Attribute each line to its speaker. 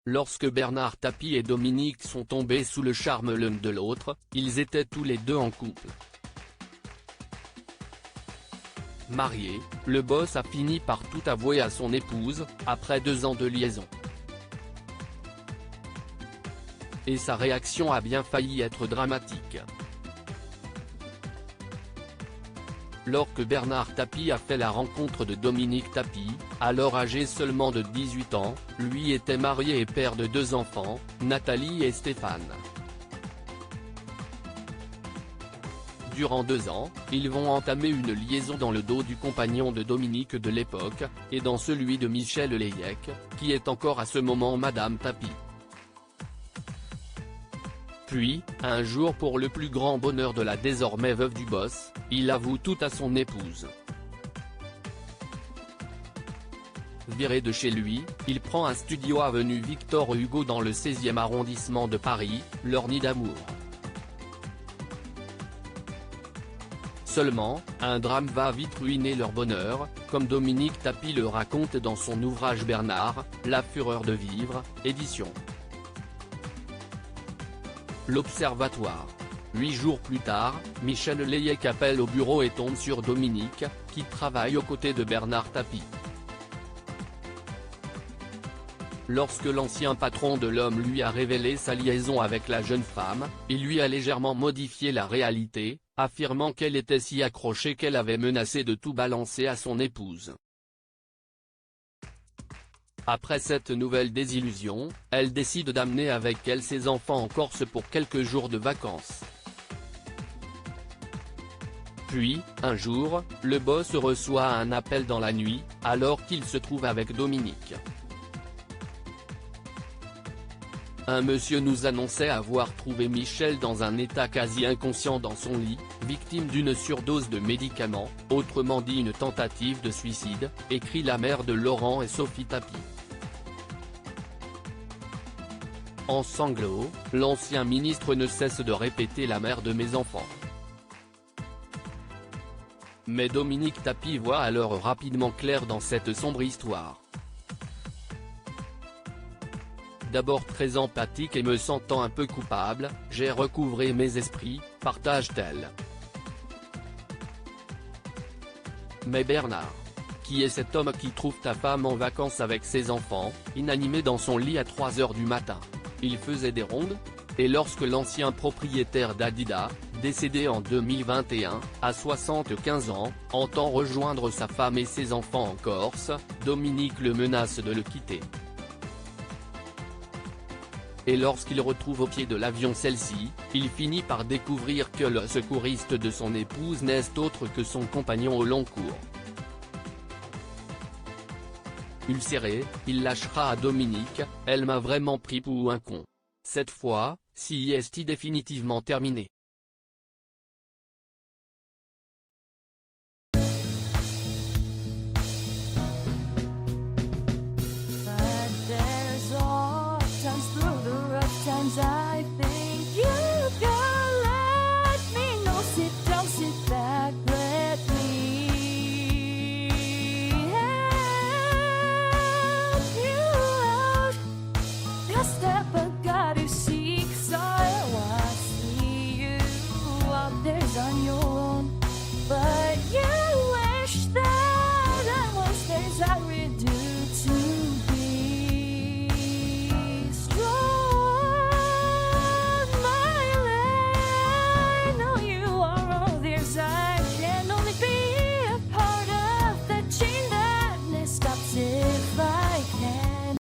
Speaker 1: Lorsque Bernard Tapie et Dominique sont tombés sous le charme l'un de l'autre, ils étaient tous les deux en couple. Marié, le boss a fini par tout avouer à son épouse, après 2 ans de liaison. Et sa réaction a bien failli être dramatique. Lorsque Bernard Tapie a fait la rencontre de Dominique Tapie, alors âgé seulement de 18 ans, lui était marié et père de 2 enfants, Nathalie et Stéphane. Durant 2 ans, ils vont entamer une liaison dans le dos du compagnon de Dominique de l'époque, et dans celui de Michel Layec, qui est encore à ce moment Madame Tapie. Puis, un jour pour le plus grand bonheur de la désormais veuve du boss, il avoue tout à son épouse. Viré de chez lui, il prend un studio avenue Victor Hugo dans le 16e arrondissement de Paris, leur nid d'amour. Seulement, un drame va vite ruiner leur bonheur, comme Dominique Tapie le raconte dans son ouvrage Bernard, La fureur de vivre, édition L'Observatoire. 8 jours plus tard, Michel Layec appelle au bureau et tombe sur Dominique, qui travaille aux côtés de Bernard Tapie. Lorsque l'ancien patron de l'homme lui a révélé sa liaison avec la jeune femme, il lui a légèrement modifié la réalité, affirmant qu'elle était si accrochée qu'elle avait menacé de tout balancer à son épouse. Après cette nouvelle désillusion, elle décide d'amener avec elle ses enfants en Corse pour quelques jours de vacances. Puis, un jour, le boss reçoit un appel dans la nuit, alors qu'il se trouve avec Dominique. Un monsieur nous annonçait avoir trouvé Michel dans un état quasi inconscient dans son lit, victime d'une surdose de médicaments, autrement dit une tentative de suicide, écrit la mère de Laurent et Sophie Tapie. En sanglots, l'ancien ministre ne cesse de répéter la mère de mes enfants. Mais Dominique Tapie voit alors rapidement clair dans cette sombre histoire. D'abord très empathique et me sentant un peu coupable, j'ai recouvré mes esprits, partage-t-elle. Mais Bernard, qui est cet homme qui trouve ta femme en vacances avec ses enfants, inanimé dans son lit à 3 h du matin? Il faisait des rondes? Et lorsque l'ancien propriétaire d'Adidas, décédé en 2021, à 75 ans, entend rejoindre sa femme et ses enfants en Corse, Dominique le menace de le quitter. Et lorsqu'il retrouve au pied de l'avion celle-ci, il finit par découvrir que le secouriste de son épouse n'est autre que son compagnon au long cours. Ulcéré, il lâchera à Dominique, « Elle m'a vraiment pris pour un con. Cette fois, si est définitivement terminé. »